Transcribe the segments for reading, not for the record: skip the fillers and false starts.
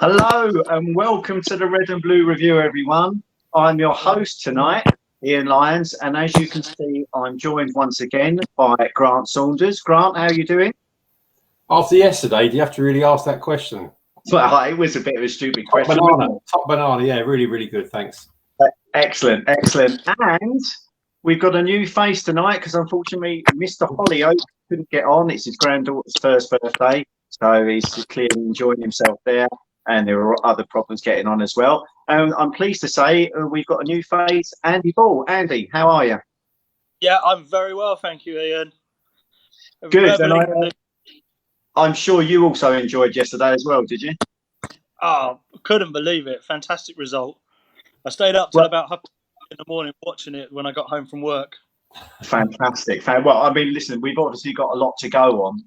Hello and welcome to the Red and Blue Review, everyone. I'm your host tonight, Ian Lyons, and as you can see, I'm joined once again by Grant Saunders. Grant, how are you doing? After yesterday, do you have to really ask that question? Well, it was a bit of a stupid question. Top banana, yeah, really, really good, thanks. Excellent. And we've got a new face tonight because unfortunately Mr. Hollyoak couldn't get on. It's his granddaughter's first birthday, so he's clearly enjoying himself there. And there are other problems getting on as well. I'm pleased to say we've got a new face, Andy Ball. Andy, how are you? Yeah, I'm very well, thank you, Ian. Good. And I'm sure you also enjoyed yesterday as well, did you? Oh, couldn't believe it. Fantastic result. I stayed up till about 1:30 in the morning watching it when I got home from work. Fantastic. Well, I mean, listen, we've obviously got a lot to go on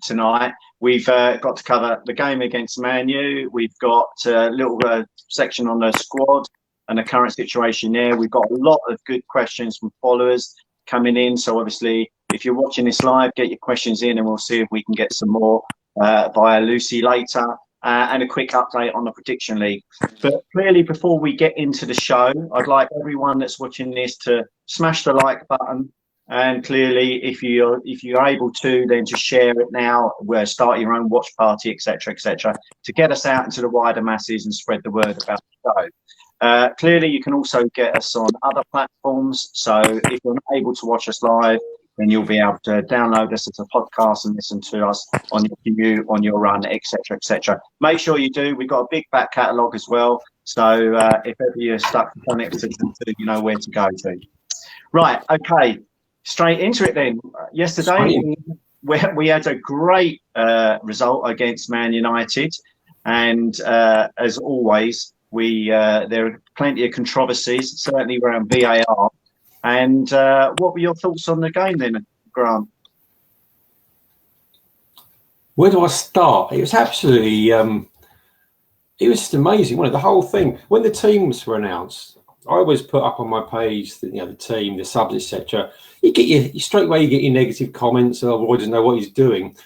tonight. We've got to cover the game against Manure. We've got a little section on the squad and the current situation there. We've got a lot of good questions from followers coming in. So obviously, if you're watching this live, get your questions in and we'll see if we can get some more via Lucy later. And a quick update on the prediction league. But clearly, before we get into the show, I'd like everyone that's watching this to smash the like button. And clearly, if you're able to, then just share it now. Start your own watch party, etc., to get us out into the wider masses and spread the word about the show. Clearly, you can also get us on other platforms. So if you're not able to watch us live, then you'll be able to download us as a podcast and listen to us on your commute, on your run, etc. Make sure you do. We've got a big back catalogue as well. So if ever you're stuck on it, you know where to go to. Right, okay. Straight into it then. Yesterday, we had a great result against Man United. And as always, there are plenty of controversies, certainly around VAR. And what were your thoughts on the game then, Grant? Where do I start? It was absolutely, it was just amazing. The whole thing. When the teams were announced, I always put up on my page, the team, the subs, etc. You straight away you get your negative comments. Oh, boy, doesn't know what he's doing.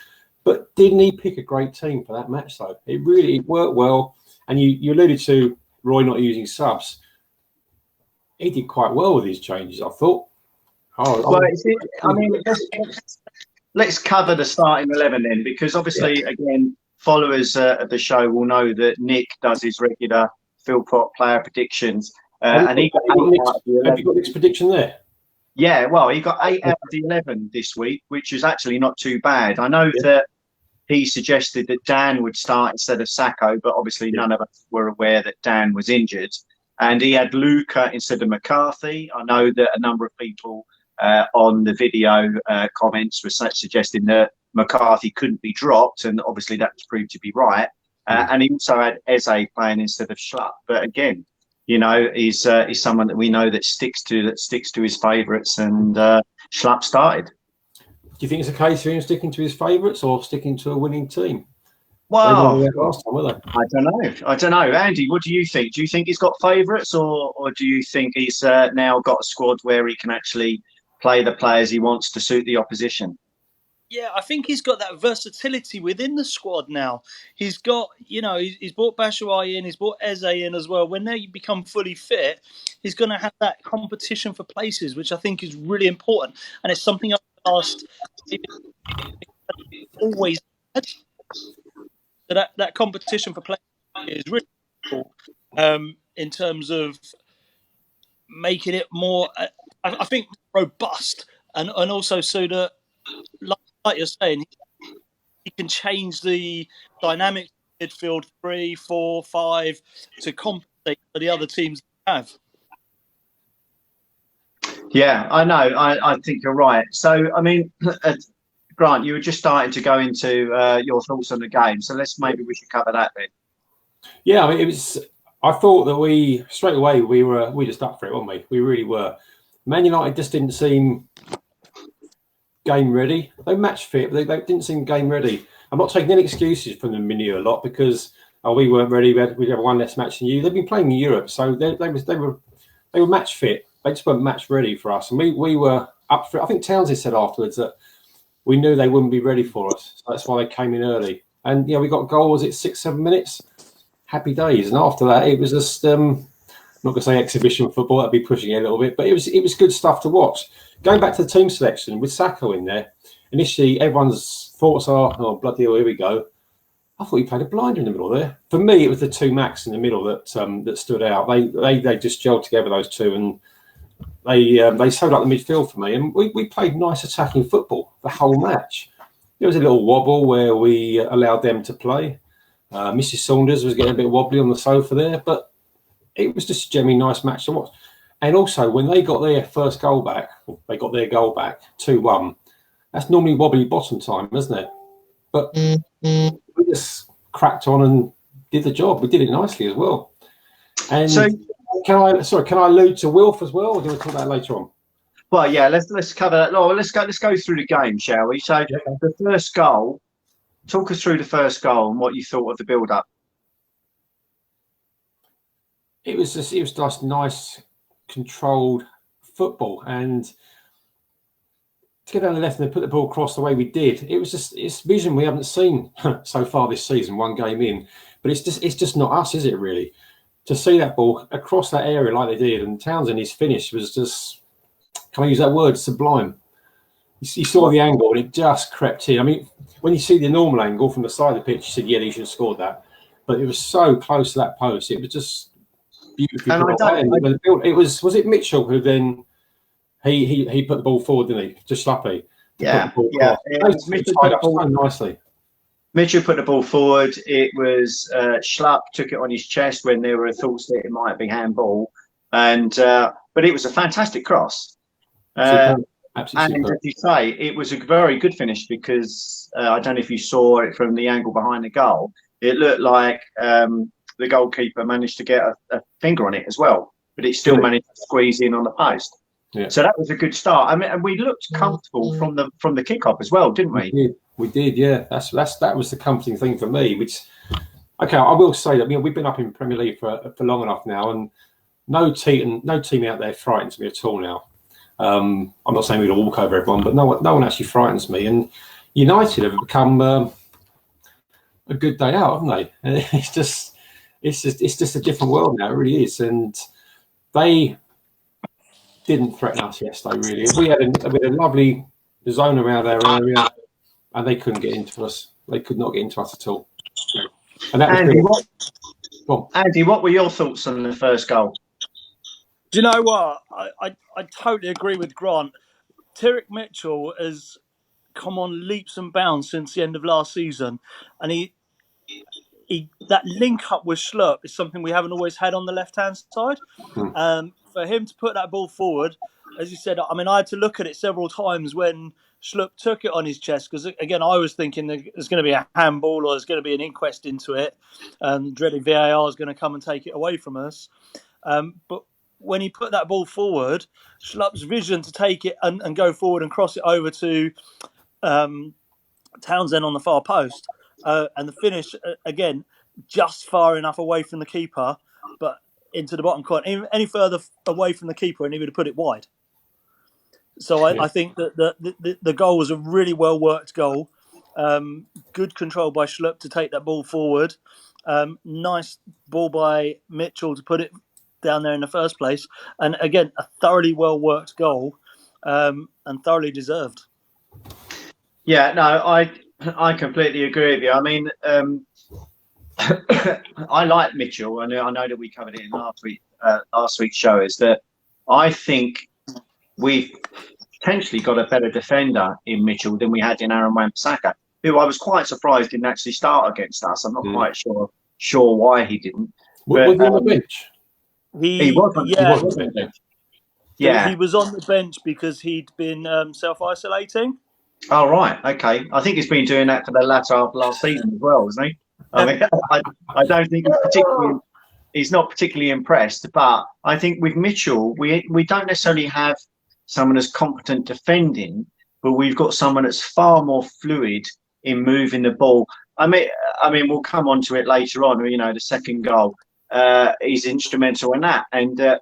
But didn't he pick a great team for that match though? It worked well. And you alluded to Roy not using subs. He did quite well with his changes, I thought. Let's cover the starting 11 then, because obviously, again, followers of the show will know that Nick does his regular Philpott player predictions. Have you got Nick's prediction there? Yeah, well, he got 8 out of the 11 this week, which is actually not too bad. I know that he suggested that Dan would start instead of Sacco, but obviously none of us were aware that Dan was injured. And he had Luca instead of McCarthy. I know that a number of people on the video comments were suggesting that McCarthy couldn't be dropped, and obviously that was proved to be right. And he also had Eze playing instead of Schlupp. But again, he's someone that we know that sticks to his favourites, and Schlupp started. Do you think it's a case of him sticking to his favourites or sticking to a winning team? Well, last time, were they? I don't know. Andy, what do you think? Do you think he's got favourites, or do you think he's now got a squad where he can actually play the players he wants to suit the opposition? Yeah, I think he's got that versatility within the squad now. He's got, he's brought Batshuayi in, he's brought Eze in as well. When they become fully fit, he's going to have that competition for places, which I think is really important. And it's something I've asked always had. So that competition for players is really cool in terms of making it more, I think, robust, and also so that, like you're saying, he can change the dynamics of midfield 3, 4, 5 to compensate for the other teams have. Yeah, I know. I think you're right. So, I mean, Grant, you were just starting to go into your thoughts on the game. So maybe we should cover that bit. Yeah, I mean, I thought that we straight away we just up for it, weren't we? We really were. Man United just didn't seem game ready. They match fit, but they didn't seem game ready. I'm not taking any excuses from the Manure lot because we weren't ready. We'd have one less match than you. They've been playing in Europe, so they were match fit. They just weren't match ready for us, and we were up for it. I think Townsend said afterwards that we knew they wouldn't be ready for us, so that's why they came in early. And we got goals at 6-7 minutes. happy days. And after that, it was just I'm not going to say exhibition football. That'd be pushing it a little bit, but it was good stuff to watch. Going back to the team selection with Sacco in there, initially everyone's thoughts are, oh bloody hell, here we go. I thought he played a blinder in the middle there. For me, it was the two Macs in the middle that stood out. They just gelled together, those two, and they sewed up the midfield for me. And we played nice attacking football the whole match. There was a little wobble where we allowed them to play. Mrs. Saunders was getting a bit wobbly on the sofa there, but it was just a generally nice match to watch. And also, when they got their first goal back, they got their goal back 2-1. That's normally wobbly bottom time, isn't it? But we just cracked on and did the job. We did it nicely as well. And So, can I allude to Wilf as well, or do we talk about that later on? well, yeah, let's cover that. Oh, let's go through the game, shall we? So, the first goal. Talk us through the first goal and what you thought of the build-up. It was just nice, controlled football, and to get down the left and then put the ball across the way we did, it's vision we haven't seen so far this season. One game in, but it's just not us, is it? Really, to see that ball across that area like they did, and Townsend, his finish was just, can I use that word, sublime. You saw the angle and it just crept in. I mean, when you see the normal angle from the side of the pitch, you said, yeah, he should have scored that. But it was so close to that post. It was just beautifully put away. It was it Mitchell who then he put the ball forward, didn't he? Just Slappy. Mitchell tied up so nicely. Mitchell put the ball forward. It was Schlupp took it on his chest when there were thoughts that it might be handball, and but it was a fantastic cross. Absolutely. And as you say, it was a very good finish because I don't know if you saw it from the angle behind the goal. It looked like the goalkeeper managed to get a finger on it as well, but it still managed to squeeze in on the post. Yeah. So that was a good start. I mean, and we looked comfortable from the kickoff as well, didn't we? We did, yeah. That was the comforting thing for me. Which, okay, I will say that we've been up in Premier League for long enough now, and no team out there frightens me at all now. I'm not saying we're going to walk over everyone, but no one actually frightens me. And United have become a good day out, haven't they? And it's just a different world now. It really is. And they didn't threaten us yesterday, really. We had a lovely zone around our area, and they couldn't get into us. They could not get into us at all. And that was Andy, what were your thoughts on the first goal? Do you know what? I totally agree with Grant. Tyrick Mitchell has come on leaps and bounds since the end of last season, and he that link up with Schlupp is something we haven't always had on the left hand side. For him to put that ball forward, as you said, I mean, I had to look at it several times when Schlupp took it on his chest, because again, I was thinking there's going to be a handball or there's going to be an inquest into it, and dreaded VAR is going to come and take it away from us. But when he put that ball forward, Schlupp's vision to take it and go forward and cross it over to Townsend on the far post, and the finish, again, just far enough away from the keeper, but into the bottom corner. Any further away from the keeper and he would have put it wide. So I think that the goal was a really well-worked goal. Good control by Schlupp to take that ball forward. Nice ball by Mitchell to put it down there in the first place, and again, a thoroughly well worked goal, and thoroughly deserved. Yeah, no, I completely agree with you. I mean, I like Mitchell. I know that we covered it in last week's show. Is that I think we've potentially got a better defender in Mitchell than we had in Aaron Wan-Bissaka, who I was quite surprised didn't actually start against us. I'm not quite sure why he didn't. Was he on the bench? He was on the bench. Yeah, he was on the bench because he'd been self-isolating. Oh, right. Okay. I think he's been doing that for the latter half of last season as well, hasn't he? I mean, I don't think he's not particularly impressed, but I think with Mitchell, we don't necessarily have someone as competent defending, but we've got someone that's far more fluid in moving the ball. I mean, we'll come on to it later on. You know, the second goal, he's instrumental in that, and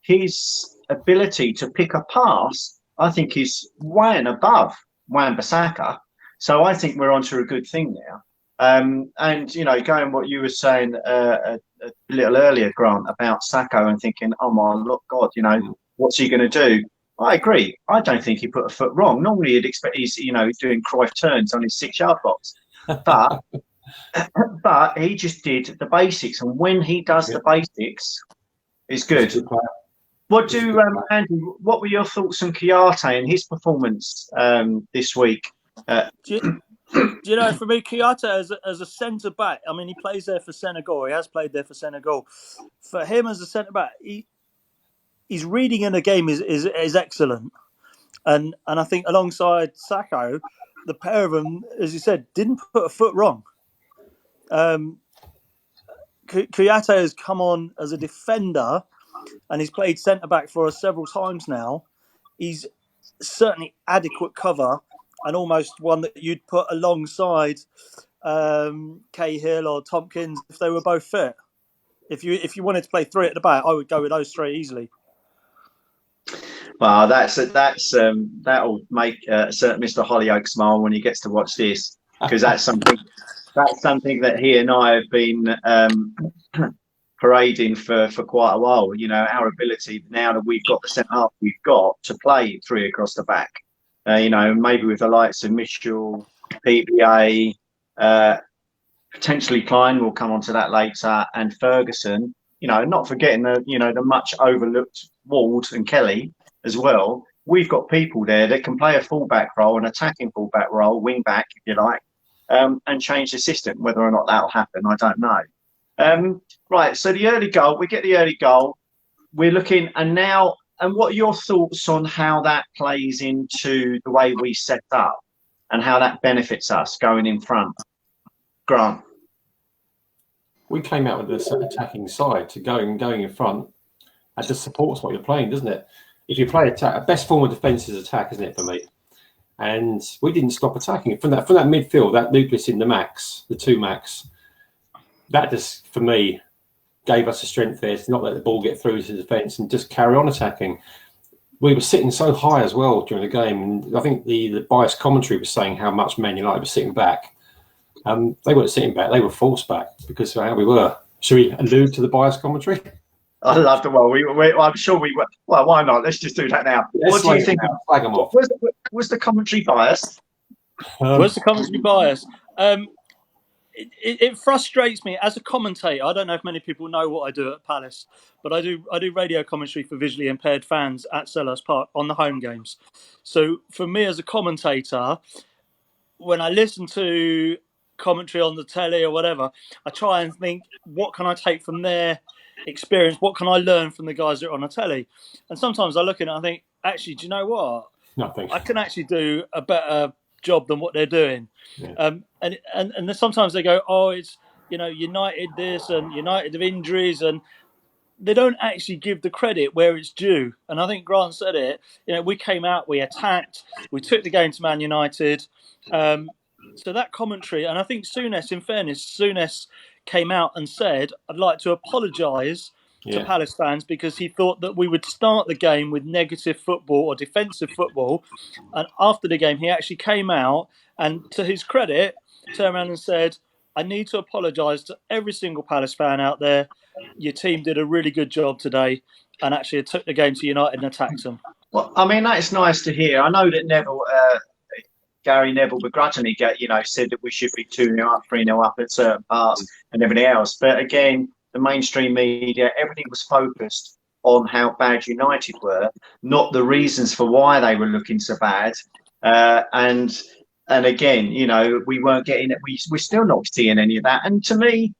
his ability to pick a pass, I think, is way and above Wan-Bissaka. So I think we're onto a good thing now. And Andy, what were your thoughts on the first goal? It was And going what you were saying a little earlier, Grant, about Sacco, and thinking, oh my God, what's he going to do? I agree. I don't think he put a foot wrong. Normally, you'd expect he's doing Cruyff turns on his 6-yard box, but he just did the basics, and when he does the basics, it's good. Andy? What were your thoughts on Kouyaté and his performance this week? Do you know, for me, Kouyaté as a centre back, I mean, he plays there for Senegal. He has played there for Senegal. For him as a centre back, his reading in the game is excellent, and I think alongside Sacco, the pair of them, as you said, didn't put a foot wrong. Kouyaté has come on as a defender, and he's played centre back for us several times now. He's certainly adequate cover, and almost one that you'd put alongside Cahill or Tompkins if they were both fit. If you wanted to play three at the back, I would go with those three easily. Well, that'll make certain Mr. Hollyoak smile when he gets to watch this, because that's something that he and I have been parading for quite a while. Our ability now that we've got the centre half we've got to play three across the back. Maybe with the likes of Mitchell, PBA, potentially Klein, we'll come on to that later, and Ferguson, not forgetting the much overlooked Ward and Kelly as well. We've got people there that can play a fullback role, an attacking fullback role, wing back, if you like, and change the system. Whether or not that'll happen, I don't know. Right, so the early goal, we get the early goal. We're looking, and what are your thoughts on how that plays into the way we set up and how that benefits us going in front? Grant? We came out with this attacking side to going in front. That just supports what you're playing, doesn't it? If you play attack, best form of defence is attack, isn't it, for me? And we didn't stop attacking. From that midfield, that nucleus in the two max, that just, for me, gave us the strength there to not let the ball get through to the defence and just carry on attacking. We were sitting so high as well during the game, and I think the biased commentary was saying how much Man United were sitting back. They weren't sitting back; they were forced back because of how we were. Should we allude to the biased commentary? I love the well. I'm sure we were. Well, why not? Let's just do that now. What do you think? Flag them off. Was the commentary biased? Was the commentary biased? It frustrates me as a commentator. I don't know if many people know what I do at Palace, but I do radio commentary for visually impaired fans at Selhurst Park on the home games. So for me as a commentator, when I listen to commentary on the telly or whatever, I try and think, what can I take from their experience? What can I learn from the guys that are on the telly? And sometimes I look at it and I think, actually, do you know what? Nothing. I can actually do a better job than what they're doing. Yeah. And then sometimes they go, oh, it's United this and United of injuries, and they don't actually give the credit where it's due. And I think Grant said it. We came out, we attacked, we took the game to Man United. So that commentary, and I think Souness, in fairness, Souness came out and said, I'd like to apologise to Palace fans because he thought that we would start the game with negative football or defensive football. And after the game, he actually came out and, to his credit, turned around and said, I need to apologise to every single Palace fan out there. Your team did a really good job today and actually took the game to United and attacked them. Well, I mean, that's nice to hear. I know that Gary Neville begrudgingly said that we should be 2-0 up, 3-0 up at certain parts and everything else. But again, the mainstream media, everything was focused on how bad United were, not the reasons for why they were looking so bad. And again, we weren't getting it. We're still not seeing any of that. And to me,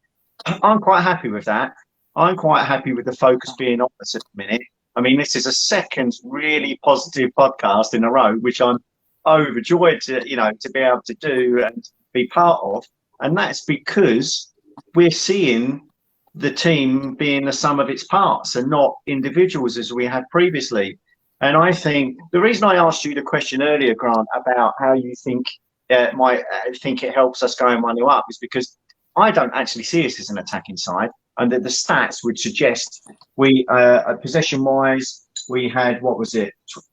I'm quite happy with that. I'm quite happy with the focus being on us at the minute. I mean, this is a second really positive podcast in a row, which I'm overjoyed to be able to do and be part of. And that's because we're seeing the team being the sum of its parts and not individuals as we had previously. And I think the reason I asked you the question earlier, Grant, about how you think it helps us going 1-0 up is because I don't actually see us as an attacking side, and that the stats would suggest we, possession-wise, we had, 12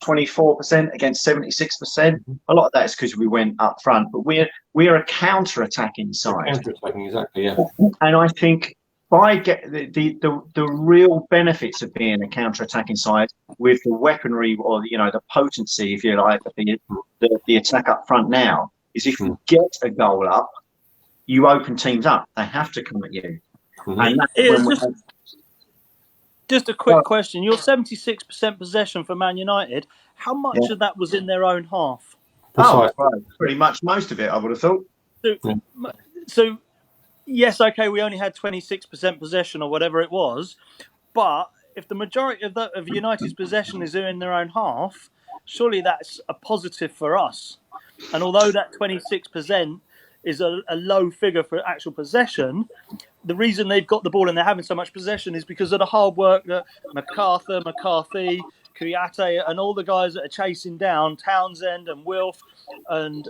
24% against 76%. A lot of that is because we went up front, but we're a counter-attacking side. Counter-attacking, exactly, yeah. And I think by the real benefits of being a counter-attacking side with the weaponry or the potency, if you like, of the attack up front now, is if you get a goal up, you open teams up. They have to come at you. And that's just a quick question. Your 76% possession for Man United, how much of that was in their own half? Right. Pretty much most of it, I would have thought. So yes, okay, we only had 26% possession or whatever it was, but if the majority of United's possession is in their own half, surely that's a positive for us. And although that 26% is a low figure for actual possession, the reason they've got the ball and they're having so much possession is because of the hard work that McCarthy, Kouyaté, and all the guys that are chasing down, Townsend and Wilf, and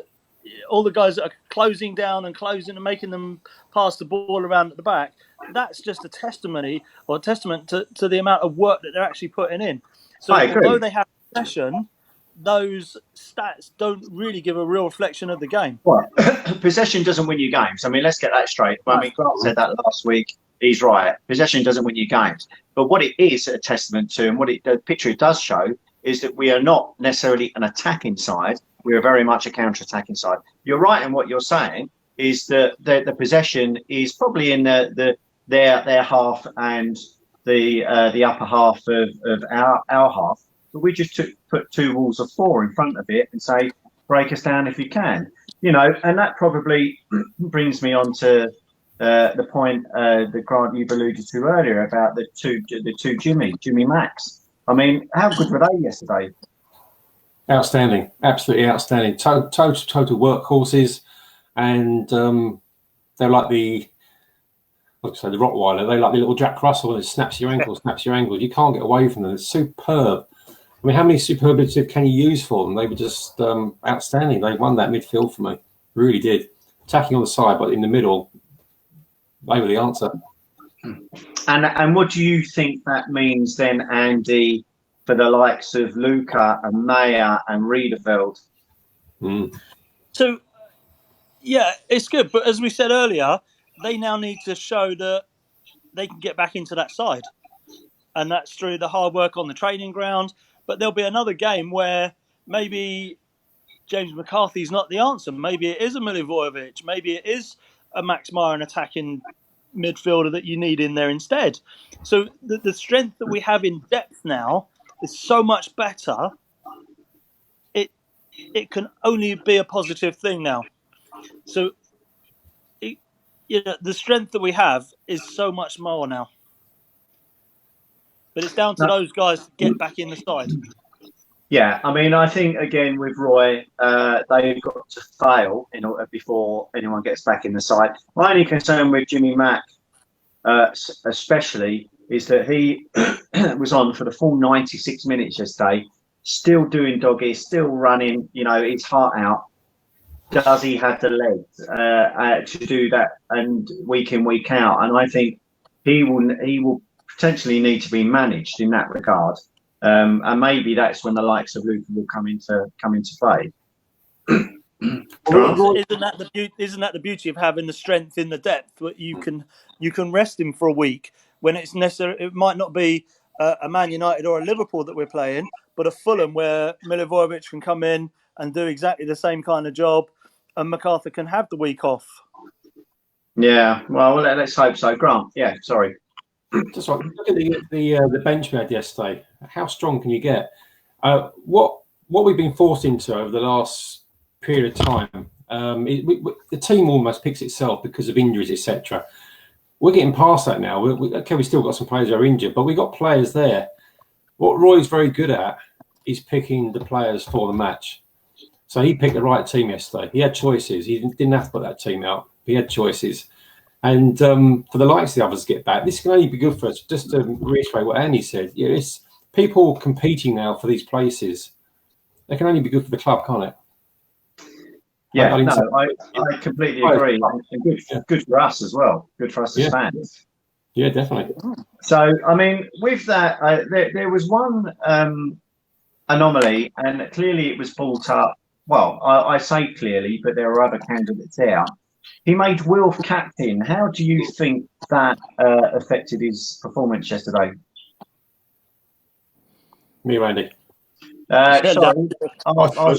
all the guys that are closing down and closing and making them pass the ball around at the back. That's just a testament to the amount of work that they're actually putting in. So although they have possession, those stats don't really give a real reflection of the game. Well, possession doesn't win you games. I mean, let's get that straight. I mean, Grant said that last week. He's right. Possession doesn't win you games. But what it is a testament to, and the picture it does show, is that we are not necessarily an attacking side. We are very much a counter-attacking side. You're right in what you're saying, is that the possession is probably in their half and the upper half of our half. But we just put two walls of four in front of it and say, break us down if you can. And that probably brings me on to the point that Grant, you've alluded to earlier about the two Jimmy Max. I mean, how good were they yesterday? Outstanding, absolutely outstanding. Total workhorses, and they're like the Rottweiler. They're like the little Jack Russell that snaps your ankle. You can't get away from them. It's superb. I mean, how many superlatives can you use for them? They were just outstanding. They won that midfield for me. Really did. Attacking on the side, but in the middle, they were the answer. And what do you think that means then, Andy, for the likes of Luca and Maya and Riedeveld? So, yeah, it's good. But as we said earlier, they now need to show that they can get back into that side. And that's through the hard work on the training ground. But there'll be another game where maybe James McCarthy's not the answer. Maybe it is a Milivojevic. Maybe it is a Max Meyer, an attacking midfielder that you need in there instead. So the strength that we have in depth now is so much better. It can only be a positive thing now. So the strength that we have is so much more now. But it's down to those guys to get back in the side. Yeah, I mean, I think, again, with Roy, they've got to fail before anyone gets back in the side. My only concern with Jimmy Mack, especially, is that he was on for the full 96 minutes yesterday, still doing doggies, still running, his heart out. Does he have the legs to do that and week in, week out? And I think he will potentially need to be managed in that regard. And maybe that's when the likes of Luca will come into play. Isn't that the beauty of having the strength in the depth? That you can rest him for a week when it's necessary. It might not be a Man United or a Liverpool that we're playing, but a Fulham where Milivojevic can come in and do exactly the same kind of job, and MacArthur can have the week off. Yeah, well, let's hope so. Grant, yeah, sorry. Just look at the bench we had yesterday. How strong can you get? What we've been forced into over the last period of time, the team almost picks itself because of injuries, etc. We're getting past that now. We still got some players who are injured, but we've got players there. What Roy's very good at is picking the players for the match. So he picked the right team yesterday. He had choices. He didn't have to put that team out. He had choices. And for the likes of the others to get back, this can only be good for us. Just to reiterate what Andy said, it's people competing now for these places. They can only be good for the club, can't it? Yeah, I completely agree. And good for us as well. Good for us as fans. Yeah, definitely. So, I mean, with that, there was one anomaly, and clearly it was brought up. Well, I say clearly, but there are other candidates there. He made Wilf captain. How do you think that affected his performance yesterday? Me, Randy. Sorry, I'll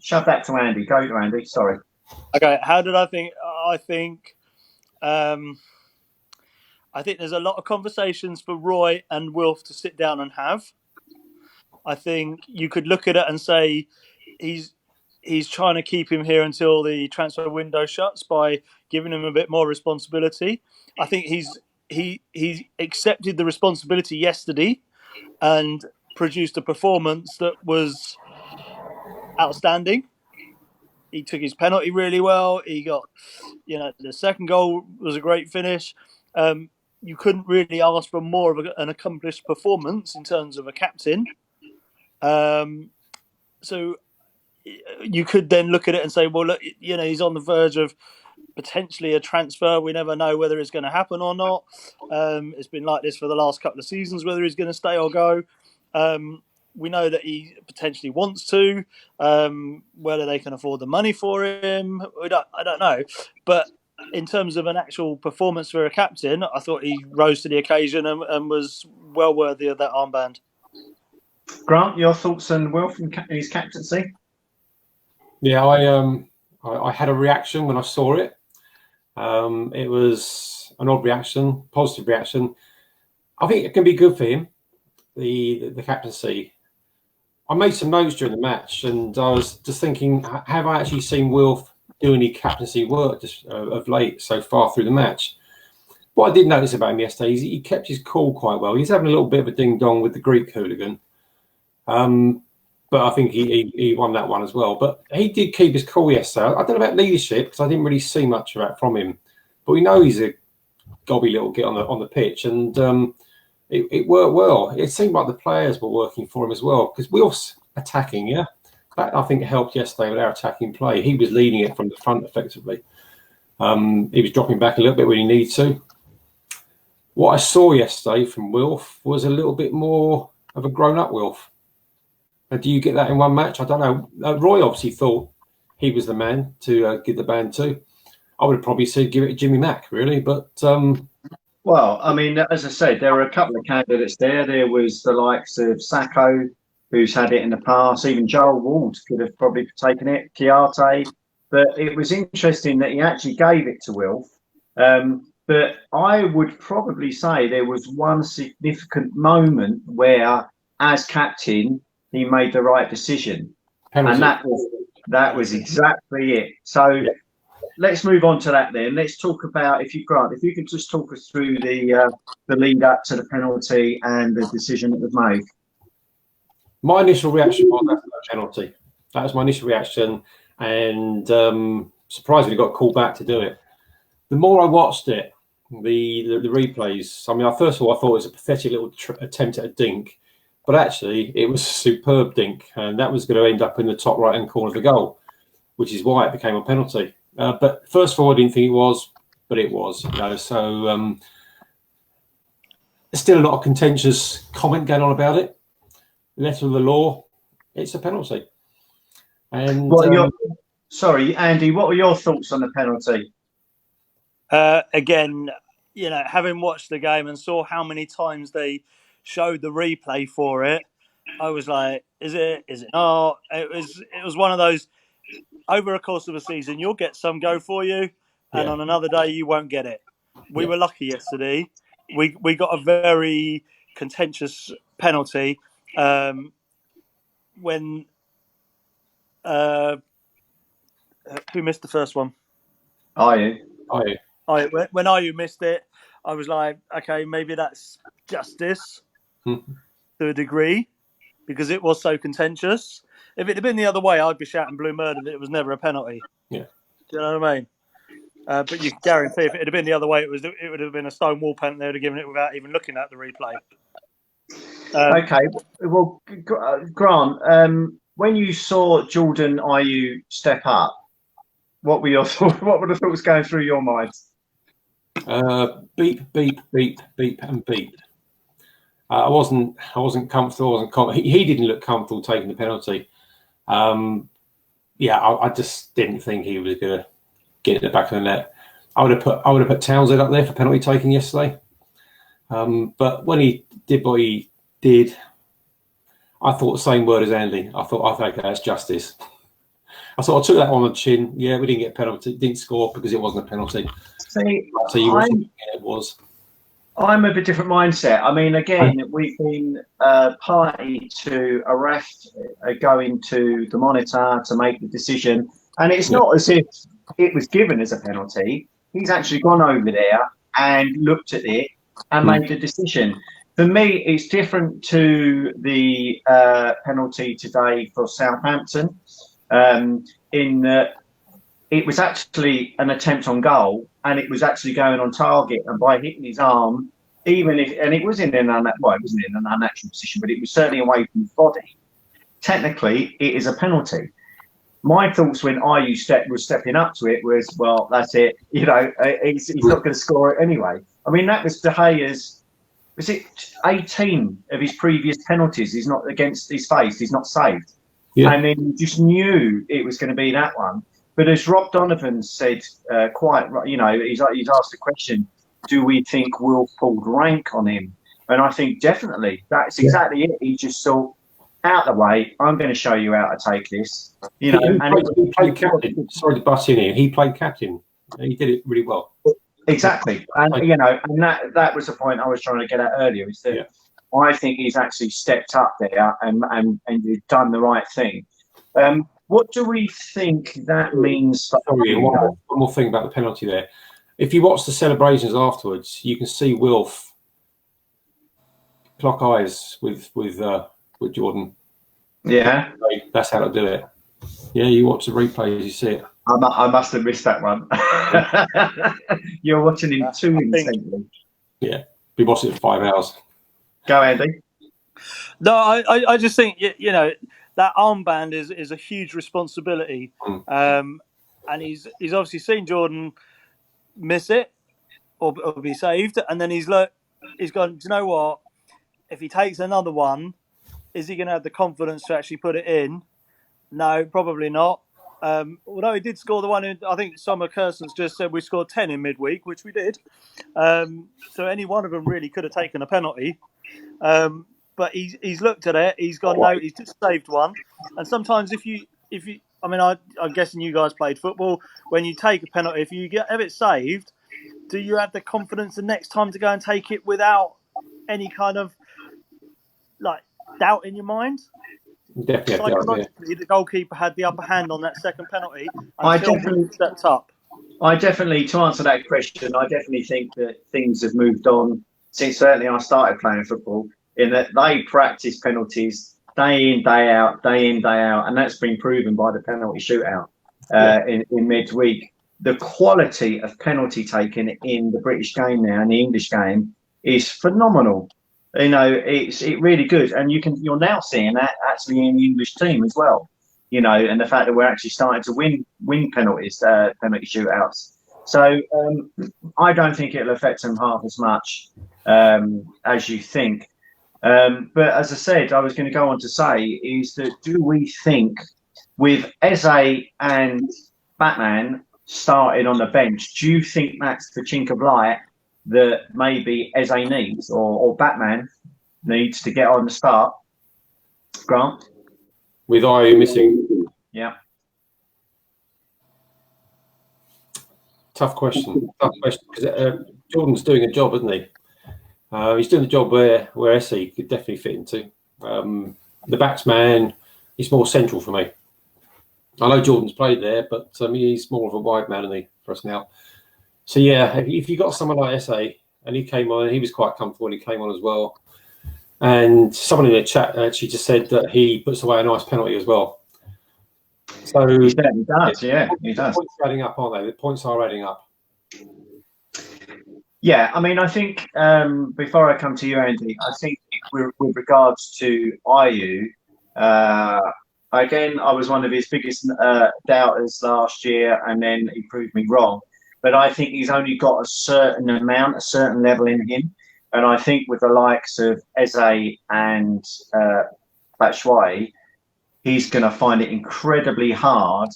shove that to Andy. Go to Andy. Sorry. Okay, how did I think? I think there's a lot of conversations for Roy and Wilf to sit down and have. I think you could look at it and say he's trying to keep him here until the transfer window shuts by giving him a bit more responsibility. I think he accepted the responsibility yesterday and produced a performance that was outstanding. He took his penalty really well. He got, the second goal was a great finish. You couldn't really ask for more of an accomplished performance in terms of a captain. So you could then look at it and say, well, look, he's on the verge of potentially a transfer. We never know whether it's going to happen or not. It's been like this for the last couple of seasons, whether he's going to stay or go. We know that he potentially wants to. Whether they can afford the money for him, I don't know. But in terms of an actual performance for a captain, I thought he rose to the occasion and was well worthy of that armband. Grant, your thoughts on Wilf and his captaincy? Yeah, I had a reaction when I saw it. It was an odd reaction, positive reaction. I think it can be good for him, the captaincy. I made some notes during the match, and I was just thinking, have I actually seen Wilf do any captaincy work of late so far through the match? What I did notice about him yesterday is he kept his cool quite well. He's having a little bit of a ding-dong with the Greek hooligan. But I think he won that one as well. But he did keep his cool yesterday. I don't know about leadership because I didn't really see much of that from him. But we know he's a gobby little git on the pitch, and it worked well. It seemed like the players were working for him as well because Wilf's attacking, yeah. That I think helped yesterday with our attacking play. He was leading it from the front effectively. He was dropping back a little bit when he needed to. What I saw yesterday from Wilf was a little bit more of a grown-up Wilf. And do you get that in one match? I don't know. Roy obviously thought he was the man to give the band to. I would have probably said give it to Jimmy Mack, really. But well, I mean, as I said, there were a couple of candidates there. There was the likes of Sacco, who's had it in the past. Even Joel Ward could have probably taken it. Chiarte. But it was interesting that he actually gave it to Wilf. But I would probably say there was one significant moment where, as captain, he made the right decision. Penalty. And that was exactly it. So let's move on to that then. Let's talk about, if you could just talk us through the lead up to the penalty and the decision that was made. My initial reaction was that's a penalty. That was my initial reaction, and surprisingly got called back to do it. The more I watched it, the replays, I mean, first of all, I thought it was a pathetic little attempt at a dink, but actually it was a superb dink, and that was going to end up in the top right-hand corner of the goal, which is why it became a penalty. But first of all, I didn't think it was, but it was. So there's still a lot of contentious comment going on about it. Letter of the law, it's a penalty. And sorry, Andy, what were your thoughts on the penalty? Again, having watched the game and saw how many times they showed the replay for it, I was like, is it not? It was one of those, over a course of a season, you'll get some go for you, and on another day you won't get it. We were lucky yesterday. We got a very contentious penalty when who missed the first one? Ayew. When Ayew missed it, I was like, okay, maybe that's justice to a degree, because it was so contentious. If it had been the other way, I'd be shouting blue murder that it was never a penalty. Yeah. Do you know what I mean? But you can guarantee if it had been the other way, it would have been a stone wall penalty. They would have given it without even looking at the replay. Okay. Well, Grant, when you saw Jordan Ayew step up, what were your thoughts? What were the thoughts going through your mind? Beep, beep, beep, beep, and beep. I wasn't comfortable. He didn't look comfortable taking the penalty. I just didn't think he was going to get in the back of the net. I would have put Townsend up there for penalty taking yesterday. But when he did what he did, I thought the same word as Andy. I thought, okay, that's justice. I took that on the chin. Yeah, we didn't get a penalty, didn't score because it wasn't a penalty. So you were thinking it was. I'm of a different mindset. I mean, again, we've been party to a ref going to the monitor to make the decision. And it's not as if it was given as a penalty. He's actually gone over there and looked at it and made the decision. For me, it's different to the penalty today for Southampton, in that it was actually an attempt on goal, and it was actually going on target, and by hitting his arm, it was in an unnatural position, but it was certainly away from his body. Technically, it is a penalty. My thoughts when was stepping up to it was, well, that's it. He's not going to score it anyway. I mean, that was De Gea's. Was it 18 of his previous penalties? He's not against his face. He's not saved. Yeah. And then you just knew it was going to be that one. But as Rob Donovan said, he's asked the question, do we think Will pulled rank on him? And I think definitely that's exactly it. He just thought, out the way, I'm going to show you how to take this. He played captain. Sorry to butt in here. He played captain. He did it really well. Exactly. And, and that was the point I was trying to get at earlier, is that I think he's actually stepped up there and he's done the right thing. What do we think that means? One more thing about the penalty there. If you watch the celebrations afterwards, you can see Wilf clock eyes with Jordan. Yeah. That's how to do it. Yeah, you watch the replays, you see it. I must have missed that one. You're watching him too intently. Yeah, we watched it for 5 hours. Go, Andy. No, I just think, that armband is a huge responsibility. And he's obviously seen Jordan miss it or be saved. And then he's gone, do you know what? If he takes another one, is he going to have the confidence to actually put it in? No, probably not. Although he did score the one in, I think Summer Kerson's just said we scored 10 in midweek, which we did. So any one of them really could have taken a penalty. But he's looked at it. He's gone, no, he's just saved one. And sometimes I'm guessing you guys played football. When you take a penalty, if you have it saved, do you have the confidence the next time to go and take it without any kind of doubt in your mind? Definitely. Psychologically, the goalkeeper had the upper hand on that second penalty. I definitely stepped up. To answer that question, I definitely think that things have moved on since certainly I started playing football, in that they practice penalties day in, day out, and that's been proven by the penalty shootout in midweek. The quality of penalty taking in the British game now and the English game is phenomenal. It's really good, and you're now seeing that actually in the English team as well. And the fact that we're actually starting to win penalties, penalty shootouts. So I don't think it'll affect them half as much as you think. But as I said, I was going to go on to say is that, do we think with Eze and Batman starting on the bench, do you think that's the chink of light that maybe Eze needs or Batman needs to get on the start? Grant? With Ayew missing? Yeah. Tough question. Because Jordan's doing a job, isn't he? He's doing a job where Eze could definitely fit into. The batsman is more central for me. I know Jordan's played there, but he's more of a wide man, isn't he, for us now? So, yeah, if you got someone like Eze, and he came on, he was quite comfortable when he came on as well. And someone in the chat actually just said that he puts away a nice penalty as well. So he does, yeah, he does. The points are adding up, aren't they? The points are adding up. Yeah, I think before I come to you, Andy, I think with regards to Ayew, again, I was one of his biggest doubters last year, and then he proved me wrong. But I think he's only got a certain level in him. And I think with the likes of Eze and Batshuayi, he's going to find it incredibly hard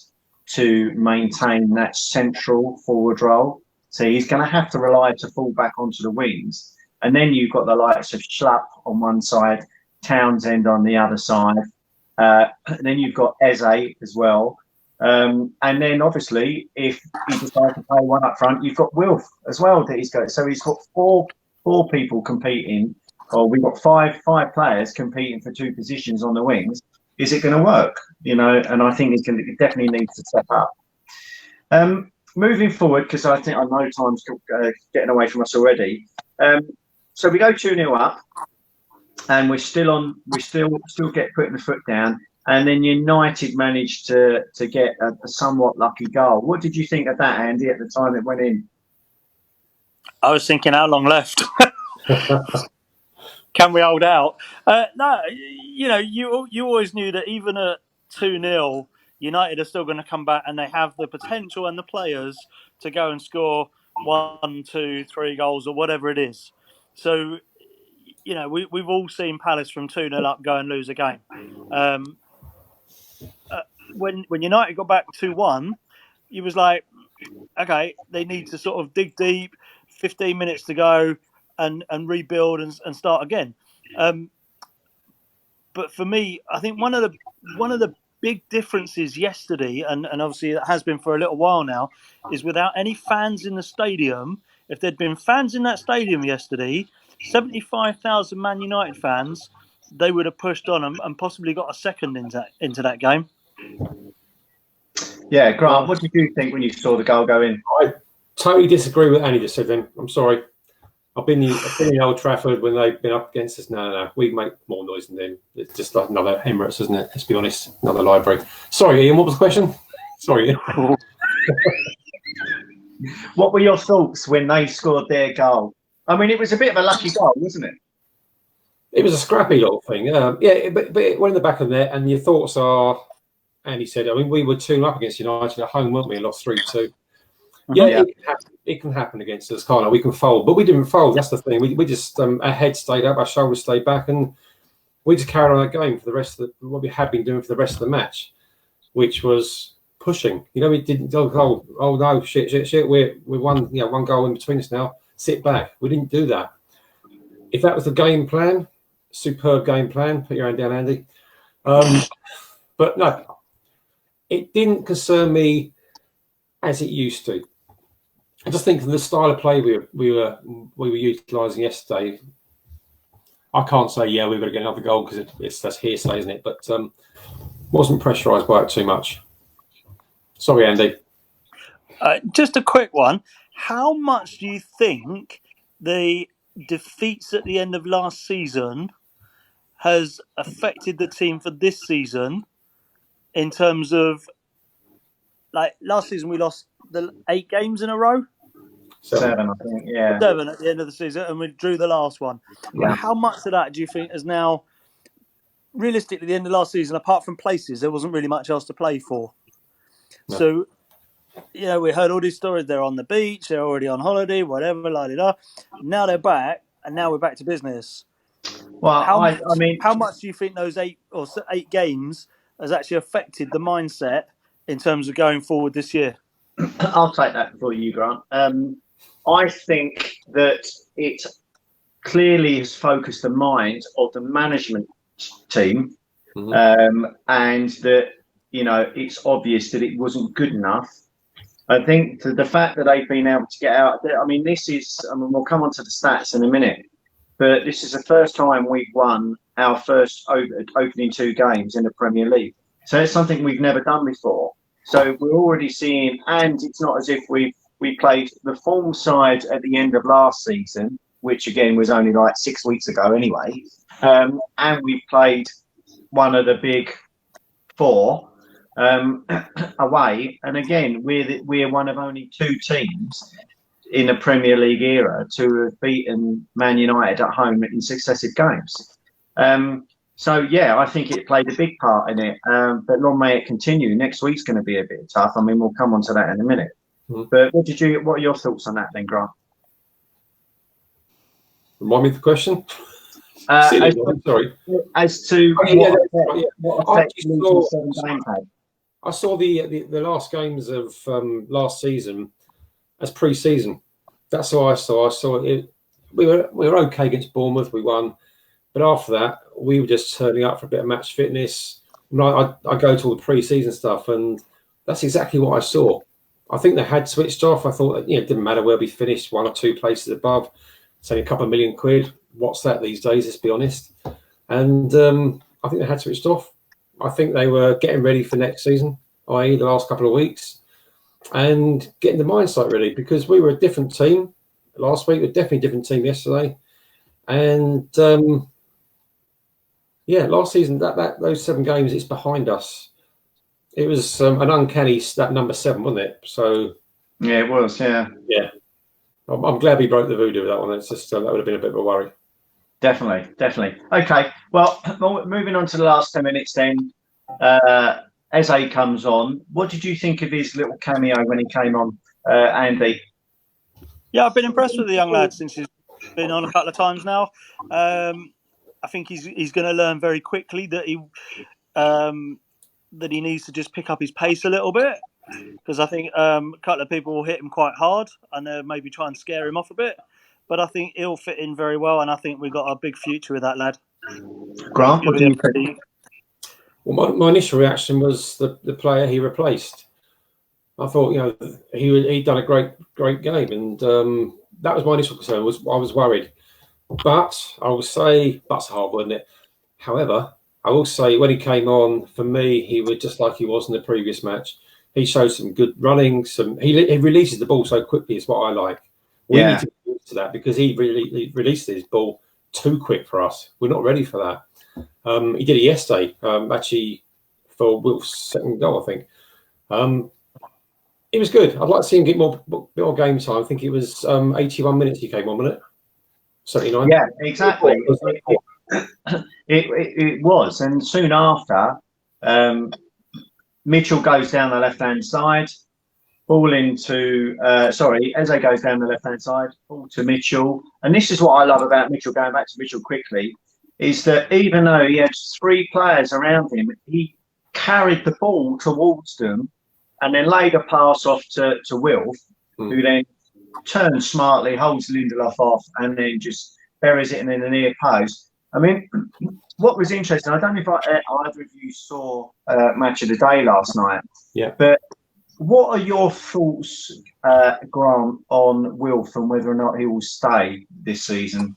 to maintain that central forward role. So he's going to have to rely to fall back onto the wings. And then you've got the likes of Schlapp on one side, Townsend on the other side. And then you've got Eze as well. And then obviously, if he decides to play one up front, you've got Wilf as well that he's got. So he's got four people competing, or we've got five players competing for two positions on the wings. Is it going to work? And I think it definitely needs to step up. Moving forward, because I think I know time's getting away from us already. So we go 2-0 up, and we still get putting the foot down, and then United managed to get a somewhat lucky goal. What did you think of that, Andy, at the time it went in? I was thinking, how long left? Can we hold out? No, you always knew that even at 2-0, United are still going to come back, and they have the potential and the players to go and score 1, 2, 3 goals or whatever it is. So, we've all seen Palace from 2-0 up go and lose a game. When United got back 2-1, it was like, okay, they need to sort of dig deep, 15 minutes to go, and rebuild and start again. But for me, I think one of the big differences yesterday, and obviously it has been for a little while now, is without any fans in the stadium. If there'd been fans in that stadium yesterday, 75,000 Man United fans, they would have pushed on and possibly got a second into that game. Yeah, Grant, what did you think when you saw the goal go in? I totally disagree with Andy just said then. I'm sorry. I've been in Old Trafford when they've been up against us. No. We make more noise than them. It's just like another Emirates, isn't it? Let's be honest. Another library. Sorry, Ian, what was the question? Sorry, Ian. What were your thoughts when they scored their goal? I mean, it was a bit of a lucky goal, wasn't it? It was a scrappy little thing. But it went in the back of the net, and your thoughts are, Andy said, I mean, we were 2 up against United at home, weren't we? And lost 3-2. Yeah, it can happen against us, can't it? We can fold, but we didn't fold. That's the thing. We just our head stayed up, our shoulders stayed back, and we just carried on that game for the rest of what we had been doing for the rest of the match, which was pushing. We didn't go, oh no, shit. We're one goal in between us now. Sit back. We didn't do that. If that was the game plan, superb game plan. Put your hand down, Andy. But no, it didn't concern me as it used to. I just think of the style of play we were utilising yesterday. I can't say we're going to get another goal because that's hearsay, isn't it? But wasn't pressurised by it too much. Sorry, Andy. Just a quick one. How much do you think the defeats at the end of last season has affected the team for this season in terms of, like, last season we lost the 8 games in a row? 7, I think, yeah. 7 at the end of the season, and we drew the last one. Yeah. How much of that do you think is now, realistically, the end of last season, apart from places, there wasn't really much else to play for? No. So, we heard all these stories. They're on the beach, they're already on holiday, whatever, la-di-da. Now they're back, and now we're back to business. Well, how much do you think those 8 games has actually affected the mindset in terms of going forward this year? I'll take that for you, Grant. I think that it clearly has focused the mind of the management team, and that it's obvious that it wasn't good enough. I think the fact that they've been able to get out there, I mean, we'll come on to the stats in a minute, but this is the first time we've won our first opening 2 games in the Premier League. So it's something we've never done before. So we're already seeing, and it's not as if we played the form side at the end of last season, which again was only like 6 weeks ago anyway, and we played one of the big 4 away, and again we're one of only 2 teams in the Premier League era to have beaten Man United at home in successive games. So I think it played a big part in it, but long may it continue. Next week's going to be a bit tough. I mean, we'll come on to that in a minute. But what are your thoughts on that then, Grant? Remind me of the question. As, Sorry. as to what effect losing 7 games had. I saw the last games of last season as pre-season. That's what I saw. I saw it. We were okay against Bournemouth. We won, but after that, we were just turning up for a bit of match fitness. I go to all the pre-season stuff, and that's exactly what I saw. I think they had switched off. I thought, it didn't matter where we finished, 1 or 2 places above. It's only a couple of million quid. What's that these days? Let's be honest. And I think they had switched off. I think they were getting ready for next season, i.e. the last couple of weeks, and getting the mindset ready, because we were a different team last week. We're definitely a different team yesterday. And last season, those 7 games, it's behind us. It was an uncanny that number 7, wasn't it? So yeah, it was. Yeah. I'm glad we broke the voodoo with that one. It's just that would have been a bit of a worry. Definitely. Okay. Well, moving on to the last 10 minutes then. Eze comes on. What did you think of his little cameo when he came on, Andy? Yeah, I've been impressed with the young lad since he's been on a couple of times now. I think he's going to learn very quickly that he needs to just pick up his pace a little bit, because I think a couple of people will hit him quite hard and maybe try and scare him off a bit. But I think he'll fit in very well, and I think we've got a big future with that lad. Grant, what do you think? Well, my initial reaction was the player he replaced. I thought, he'd done a great game, and that was my initial concern. I was worried, but I will say, that's a hard word, isn't it? However, I will say when he came on, for me, he was just like he was in the previous match. He showed some good running. He releases the ball so quickly. Is what I like. We need to be used to that, because he really released his ball too quick for us. We're not ready for that. He did it yesterday, actually, for Wilf's second goal, I think. It was good. I'd like to see him get more game time. I think it was 81 minutes he came on, wasn't it? 79? Yeah, exactly. It was. And soon after, Mitchell goes down the left-hand side. Eze goes down the left-hand side, ball to Mitchell. And this is what I love about Mitchell, going back to Mitchell quickly, is that even though he had 3 players around him, he carried the ball towards them and then laid a pass off to Wilf, who then turns smartly, holds Lindelof off, and then just buries it in the near post. I mean, what was interesting, I don't know if either of you saw Match of the Day last night, but what are your thoughts, Grant, on Wilf and whether or not he will stay this season?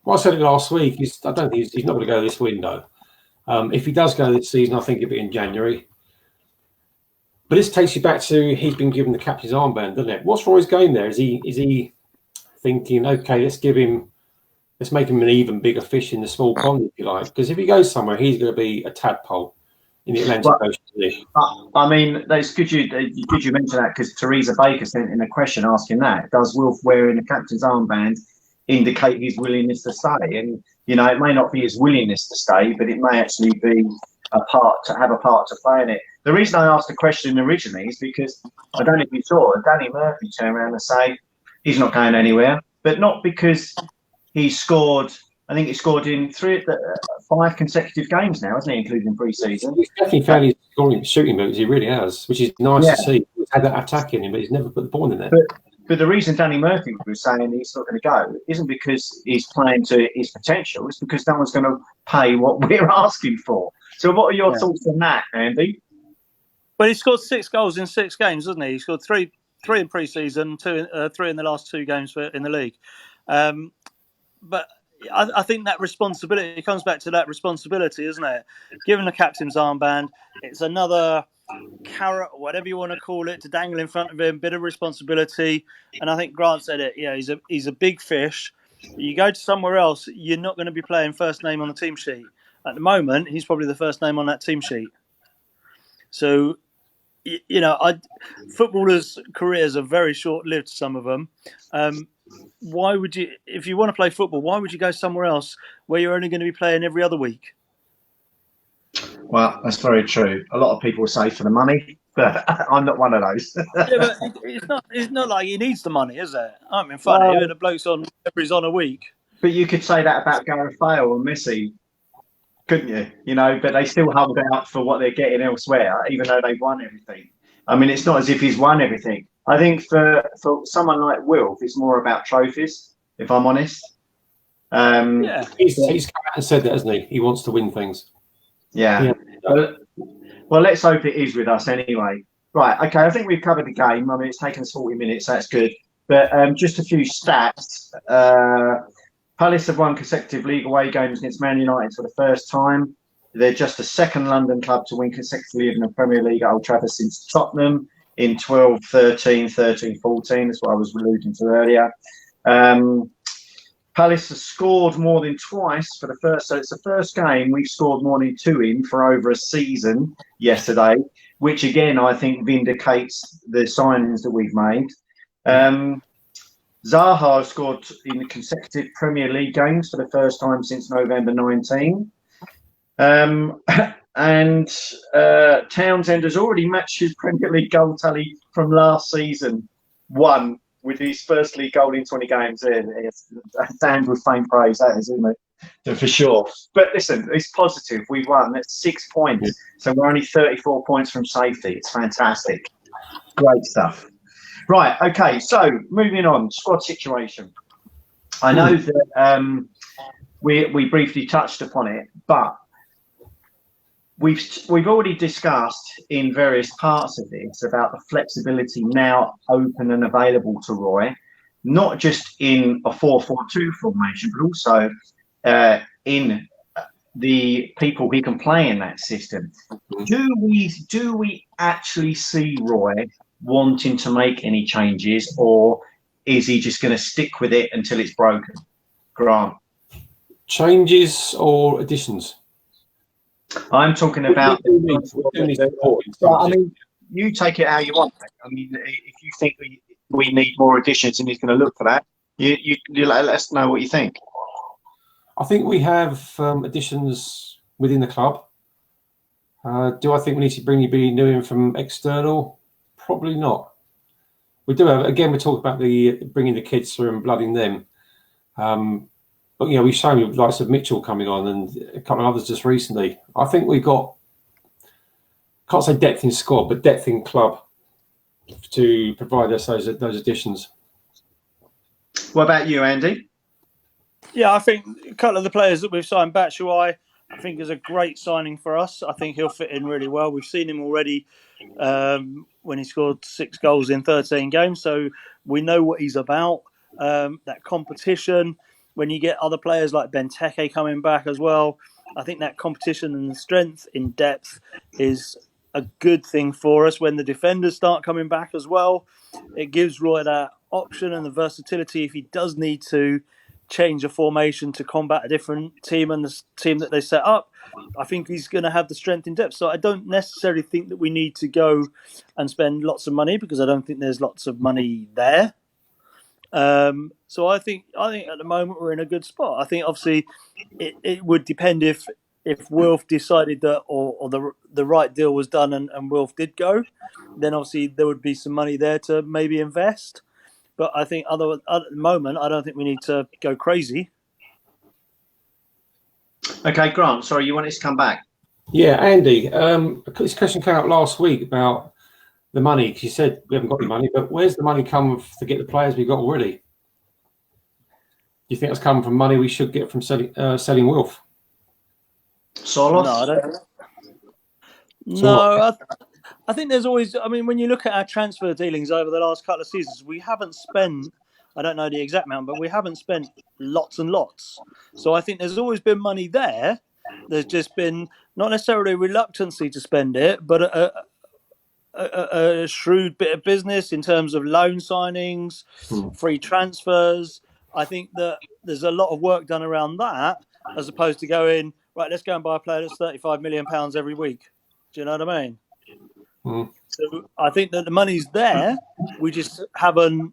Well, I said it last week. I don't think he's not going to go this window. If he does go this season, I think it'll be in January. But this takes you back to, he's been given the captain's armband, doesn't it? What's Roy's game there? Is he thinking, okay, let's make him an even bigger fish in the small pond, if you like? Because if he goes somewhere, he's going to be a tadpole in the Atlantic Ocean. I mean, it's good you mention that, because Teresa Baker sent in a question asking that. Does Wilf wearing the captain's armband indicate his willingness to stay? And, it may not be his willingness to stay, but it may actually be have a part to play in it. The reason I asked the question originally is because, I don't know if you saw, Danny Murphy turn around and say he's not going anywhere, but not because he scored. I think he scored in 5 consecutive games now, hasn't he, including pre-season? He's definitely found his scoring, shooting moves. He really has, which is nice to see. He's had that attack in him, but he's never put the ball in there. But the reason Danny Murphy was saying he's not going to go isn't because he's playing to his potential. It's because no one's going to pay what we're asking for. So what are your thoughts on that, Andy? Well, he scored 6 goals in 6 games, doesn't he? He scored three in pre-season, 3 in the last 2 games in the league. But I think that responsibility, it comes back to that responsibility, isn't it? Given the captain's armband, it's another carrot, or whatever you want to call it, to dangle in front of him, bit of responsibility. And I think Grant said it, he's a big fish. You go to somewhere else, you're not going to be playing first name on the team sheet. At the moment, he's probably the first name on that team sheet. So, footballers' careers are very short-lived, some of them. Why would you, if you want to play football, why would you go somewhere else where you're only going to be playing every other week? Well, that's very true. A lot of people say for the money. but I'm not one of those. Yeah, but it's not like he needs the money, is it? I'm being funny. Well, The bloke's on he's on a week. but you could say that about Gareth Bale and Messi, couldn't you? You know, but they still hold out for what they're getting elsewhere, even though they've won everything. I mean, it's not as if he's won everything. I think for someone like Wilf, it's more about trophies, if I'm honest. Yeah. He's come out and said that, hasn't he? He wants to win things. Yeah. Well, let's hope it is with us anyway. Right. Okay. I think we've covered the game. I mean, it's taken us 40 minutes. That's good. But just a few stats. Palace have won consecutive league away games against Man United for the first time. They're just the second London club to win consecutively in the Premier League at Old Trafford since Tottenham in 12-13, 13-14. That's what I was alluding to earlier. Palace has scored more than twice for the first. So it's the first game we've scored more than 2 in for over a season yesterday, which again I think vindicates the signings that we've made. Zaha scored in consecutive Premier League games for the first time since November 19. And Townsend has already matched his Premier League goal tally from last season, one with his first league goal in 20 games. Stand with faint praise, that is, isn't it? For sure. But listen, it's positive. We won. That's 6 points. So we're only 34 points from safety. It's fantastic. Great stuff. Right. Okay. So moving on, squad situation. I know that we briefly touched upon it, but we've already discussed in various parts of this about the flexibility now open and available to Roy, not just in a 4-4-2 formation, but also in the people he can play in that system. Do we actually see Roy wanting to make any changes, or is he just going to stick with it until it's broken? Grant. Changes or additions? I'm talking about. I mean, you take it how you want. I mean, if you think we need more additions and he's going to look for that, you let us know what you think. I think we have additions within the club. Do I think we need to bring anybody new in from external? Probably not. We do have, again, we talk about the bringing the kids through and blooding them. But, you know, we've shown with likes of Mitchell coming on and a couple of others just recently. I think we've got, can't say depth in squad, but depth in club to provide us those additions. What about you, Andy? Yeah, I think a couple of the players that we've signed, Batshuayi, I think is a great signing for us. I think he'll fit in really well. We've seen him already when he scored 6 goals in 13 games, so we know what he's about. That competition, when you get other players like Benteke coming back as well, I think that competition and the strength in depth is a good thing for us. When the defenders start coming back as well, it gives Roy that option and the versatility if he does need to change a formation to combat a different team and the team that they set up. I think he's going to have the strength in depth. So I don't necessarily think that we need to go and spend lots of money, because I don't think there's lots of money there. So I think at the moment we're in a good spot. I think obviously it would depend if Wilf decided that or the right deal was done and Wilf did go, then obviously there would be some money there to maybe invest. But I think at the moment, I don't think we need to go crazy. Okay, Grant, sorry, you wanted to come back? Yeah, Andy, this question came out last week about the money. Because you said we haven't got any money, but where's the money come to get the players we've got already? Do you think it's coming from money we should get from selling Wilf? Solos? No, I don't. No, I think there's always. I mean, when you look at our transfer dealings over the last couple of seasons, we haven't spent. I don't know the exact amount, but we haven't spent lots and lots. So I think there's always been money there. There's just been not necessarily reluctancy to spend it, but a shrewd bit of business in terms of loan signings, free transfers. I think that there's a lot of work done around that, as opposed to going, right, let's go and buy a player that's £35 million every week. Do you know what I mean? So I think that the money's there. We just haven't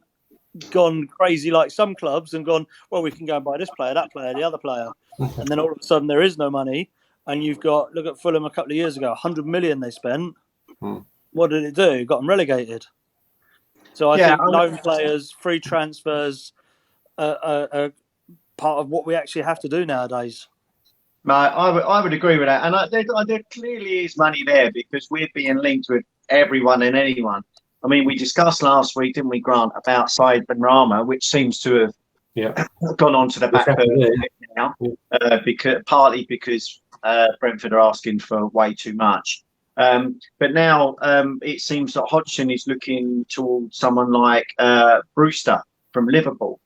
gone crazy like some clubs and gone, well, we can go and buy this player, that player, the other player. And then all of a sudden there is no money. And you've got, look at Fulham a couple of years ago, 100 million they spent. what did it do? It got them relegated. So I think loan players, free transfers are part of what we actually have to do nowadays. No, I would agree with that, and there clearly is money there because we're being linked with everyone and anyone. I mean, we discussed last week, didn't we, Grant, about Said Benrahma, which seems to have gone on to the back burner now, partly because Brentford are asking for way too much. But now it seems that Hodgson is looking towards someone like Brewster from Liverpool.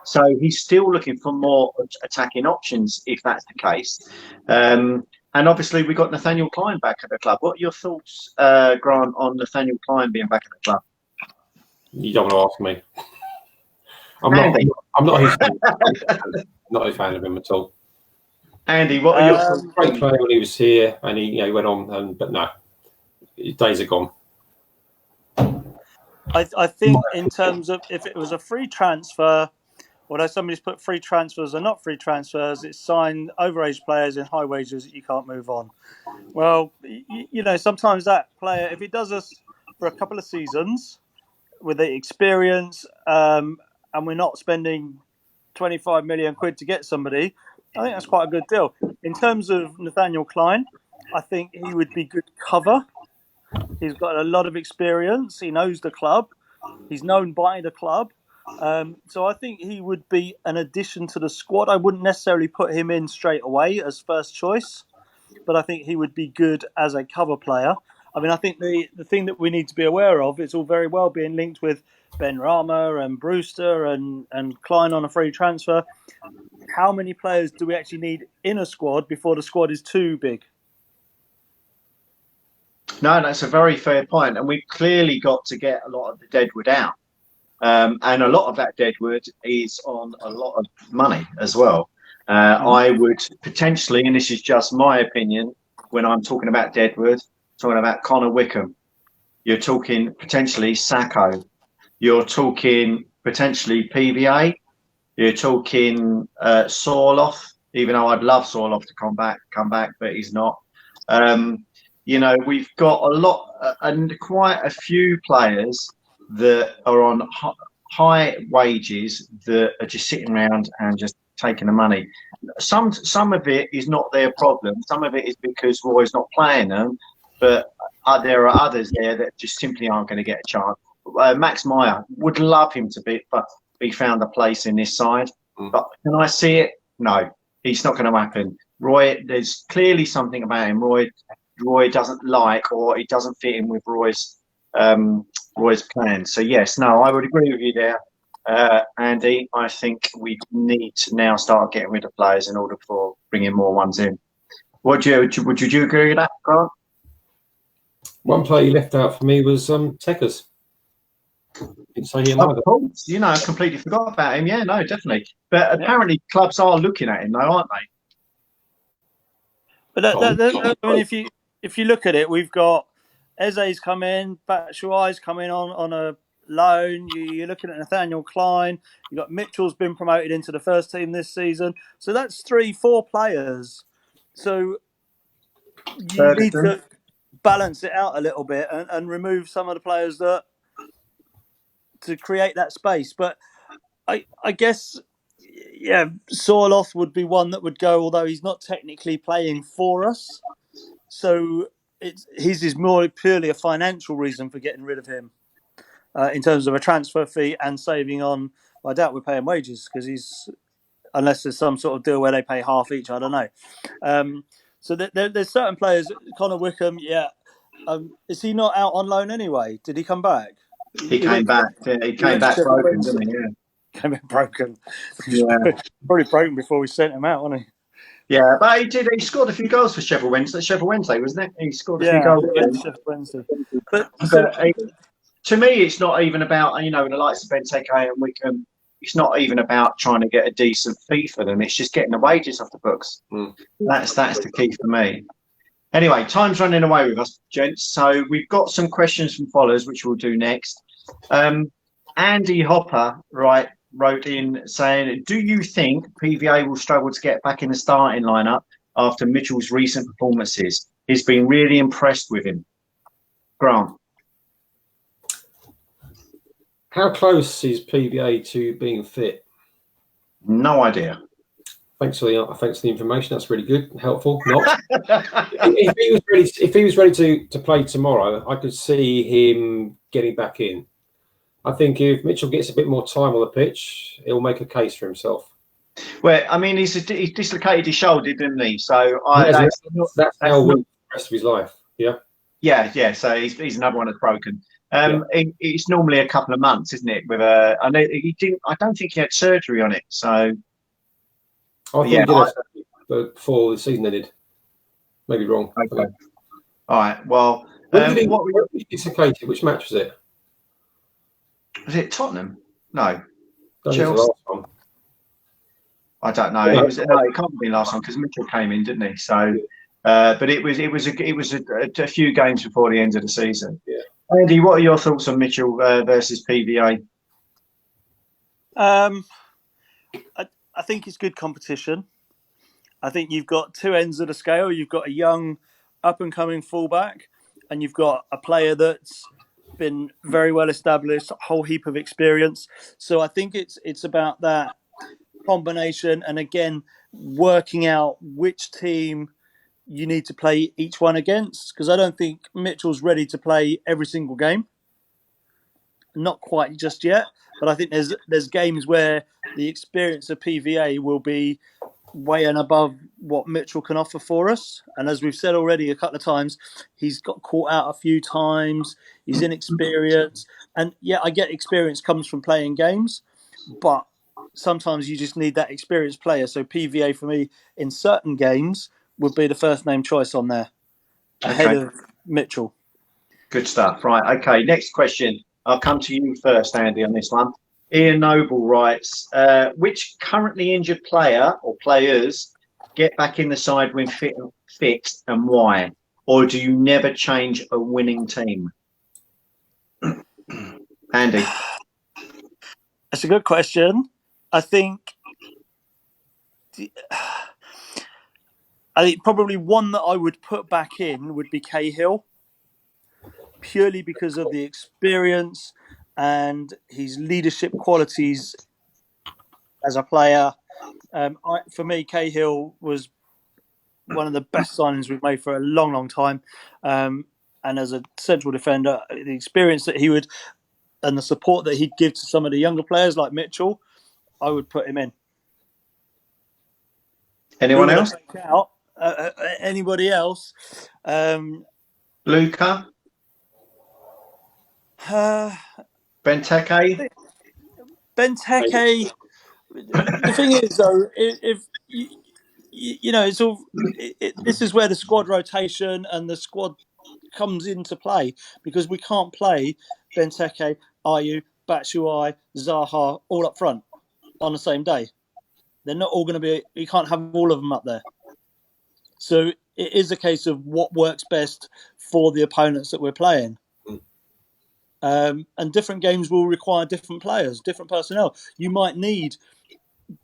So he's still looking for more attacking options, if that's the case. And obviously, we got Nathaniel Klein back at the club. What are your thoughts, Grant, on Nathaniel Klein being back at the club? You don't want to ask me. I'm not his fan. Not a fan of him at all. Andy, what are your thoughts? Great player when he was here, and he went on, but no, his days are gone. I think in terms of if it was a free transfer, although somebody's put free transfers are not free transfers, it's signed overage players in high wages that you can't move on. Well, sometimes that player, if he does us for a couple of seasons with the experience, and we're not spending 25 million quid to get somebody, I think that's quite a good deal. In terms of Nathaniel Klein, I think he would be good cover. He's got a lot of experience. He knows the club. He's known by the club. So I think he would be an addition to the squad. I wouldn't necessarily put him in straight away as first choice, but I think he would be good as a cover player. I mean, I think the thing that we need to be aware of, it's all very well being linked with Benrahma and Brewster and Klein on a free transfer. How many players do we actually need in a squad before the squad is too big? No, that's a very fair point. And we've clearly got to get a lot of the deadwood out. And a lot of that deadwood is on a lot of money as well. I would potentially, and this is just my opinion, when I'm talking about deadwood, talking about Connor Wickham, you're talking potentially Sacco, you're talking potentially PVA, you're talking Sorloth, even though I'd love Sorloth to come back, but he's not. We've got a lot and quite a few players that are on high wages that are just sitting around and just taking the money. Some of it is not their problem. Some of it is because Roy's not playing them, but there are others there that just simply aren't going to get a chance. Max Meyer, would love him to be found a place in this side, but can I see it? No, it's not going to happen. Roy, there's clearly something about him. Roy doesn't like, or it doesn't fit in with Roy's plan. So yes, no, I would agree with you there, Andy. I think we need to now start getting rid of players in order for bringing more ones in. Would you agree with that, Grant? One player you left out for me was Tekkers. Didn't say him either. I completely forgot about him. Yeah, no, definitely. But apparently clubs are looking at him, though, aren't they? But I mean, if you look at it, we've got Eze's come in, Batshuayi's come in on a loan. You're looking at Nathaniel Klein. You've got Mitchell's been promoted into the first team this season. So that's 3-4 players. So you need to balance it out a little bit and remove some of the players to create that space. But I guess, Sorloth would be one that would go, although he's not technically playing for us. So his is more purely a financial reason for getting rid of him in terms of a transfer fee and saving on. I doubt we're paying wages because unless there's some sort of deal where they pay half each. I don't know. So there's certain players. Connor Wickham, is he not out on loan anyway? Did he come back? He came back. He came back broken, didn't he? Yeah. Came back broken. Yeah. Probably broken before we sent him out, wasn't he? Yeah, but he did. He scored a few goals for Sheffield Wednesday, wasn't it? He scored a few goals. Sheffield Wednesday. But to me, it's not even about the likes of Benteke and Wickham. It's not even about trying to get a decent fee for them. It's just getting the wages off the books. That's the key for me. Anyway, time's running away with us, gents. So we've got some questions from followers, which we'll do next. Andy Hopper, wrote in saying, do you think PVA will struggle to get back in the starting lineup after Mitchell's recent performances? He's been really impressed with him. Grant? How close is PVA to being fit? No idea. Thanks for the information. That's really good and helpful. Not if he was ready to play tomorrow, I could see him getting back in. I think if Mitchell gets a bit more time on the pitch, he'll make a case for himself. Well, I mean, he dislocated his shoulder, didn't he? So that's how the rest of his life. Yeah. Yeah. So he's another one that's broken. It's normally a couple of months, isn't it? I know he didn't. I don't think he had surgery on it. So I thought he did before the season ended. Maybe wrong. Okay. All right. Well, what were you dislocated? Which match was it? Was it Tottenham? No. Chelsea. I don't know. No, it can't be last one because Mitchell came in, didn't he? So, but it was a few games before the end of the season. Yeah. Andy, what are your thoughts on Mitchell versus PVA? I think it's good competition. I think you've got two ends of the scale. You've got a young, up-and-coming fullback, and you've got a player that's been very well established, a whole heap of experience. So I think it's about that combination, and again, working out which team you need to play each one against. Because I don't think Mitchell's ready to play every single game. Not quite just yet, but I think there's games where the experience of PVA will be way and above what Mitchell can offer for us. And as we've said already a couple of times, he's got caught out a few times. He's inexperienced. And yeah, I get experience comes from playing games, but sometimes you just need that experienced player. So PVA for me in certain games would be the first name choice on there ahead of Mitchell. Good stuff. Right. Okay. Next question. I'll come to you first, Andy, on this one. Ian Noble writes, which currently injured player or players get back in the side when fit and why? Or do you never change a winning team? Andy. That's a good question. I think probably one that I would put back in would be Cahill, purely because of the experience and his leadership qualities as a player. For me, Cahill was one of the best signings we've made for a long, long time. And as a central defender, the experience that he would and the support that he'd give to some of the younger players like Mitchell, I would put him in. Anyone else? Anybody else? Luca? Benteke? Benteke. The thing is, though, if you know, it's all. This is where the squad rotation and the squad comes into play, because we can't play Benteke, Ayew, Batshuayi, Zaha all up front on the same day. They're not all going to be. You can't have all of them up there. So it is a case of what works best for the opponents that we're playing. And different games will require different players, different personnel. You might need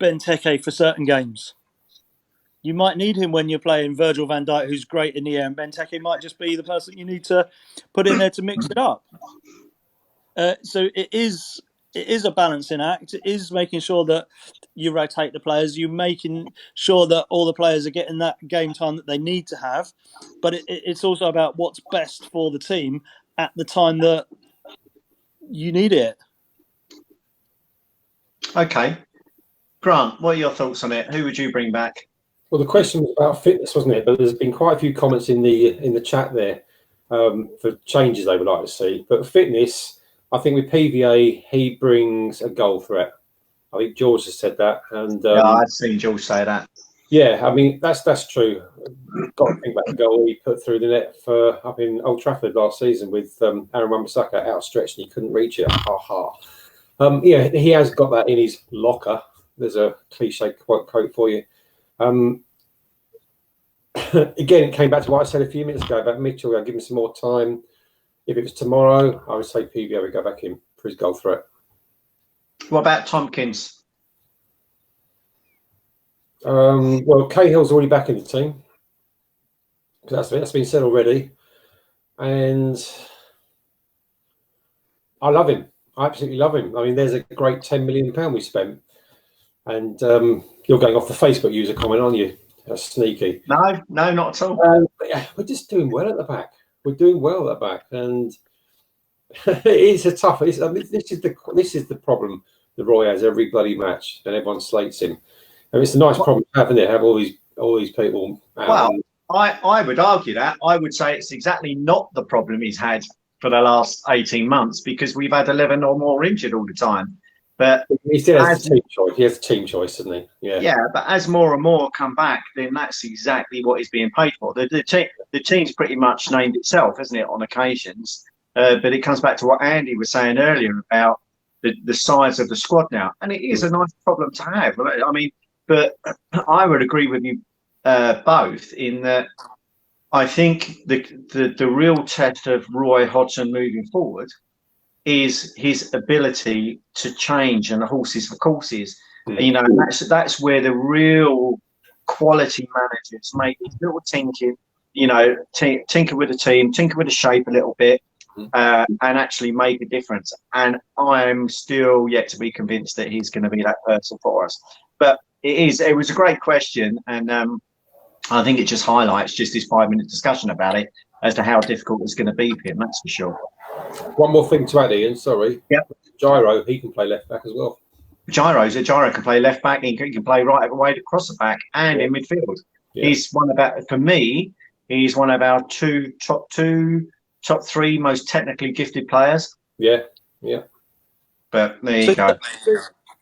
Benteke for certain games. You might need him when you're playing Virgil van Dijk, who's great in the air, and Benteke might just be the person you need to put in there to mix it up. So it is a balancing act. It is making sure that you rotate the players. You're making sure that all the players are getting that game time that they need to have. But it's also about what's best for the team at the time that you need it. Okay. Grant, what are your thoughts on it? Who would you bring back? Well, the question was about fitness, wasn't it? But there's been quite a few comments in the chat there for changes they would like to see. But fitness, I think with PVA, he brings a goal threat. I think George has said that, and yeah, I've seen George say that. Yeah, I mean that's true. Got to think about the goal he put through the net for up in Old Trafford last season with Aaron Wan-Bissaka outstretched and he couldn't reach it. Ha ha. Yeah, he has got that in his locker. There's a cliche quote for you. Again, it came back to what I said a few minutes ago about Mitchell. I'll give him some more time. If it was tomorrow, I would say PVA would go back in for his goal threat. What about Tompkins? Well, Cahill's already back in the team. That's been said already. And I love him. I absolutely love him. I mean, there's a great £10 million we spent, and you're going off the Facebook user comment, aren't you? That's sneaky. No, not at all. Yeah, we're just doing well at the back. We're doing well at the back, and it's a tough. I mean, this is the problem that Roy has every bloody match, and everyone slates him. And it's a nice problem to have, isn't it? Have all these people. Well, I would argue that. I would say it's exactly not the problem he's had for the last 18 months, because we've had 11 or more injured all the time. But he still has a team choice. He has a team choice, doesn't he? Yeah. Yeah, but as more and more come back, then that's exactly what he's being paid for. The team's pretty much named itself, hasn't it, on occasions? But it comes back to what Andy was saying earlier about the size of the squad now, and it is a nice problem to have. I mean, but I would agree with you both in that. I think the real test of Roy Hodgson moving forward is his ability to change and horses for courses. You know, that's where the real quality managers make these little tinker, tinker with the team, tinker with the shape a little bit, and actually make a difference. And I'm still yet to be convinced that he's going to be that person for us. But it was a great question, and I think it just highlights just this 5-minute discussion about it as to how difficult it's going to be for him. That's for sure. One more thing to add, Ian. Sorry. Yep. Gyro, he can play left back as well. Gyro can play left back. He can play right away across the back and in midfield. Yeah. He's one of our top three most technically gifted players. Yeah. But there you go.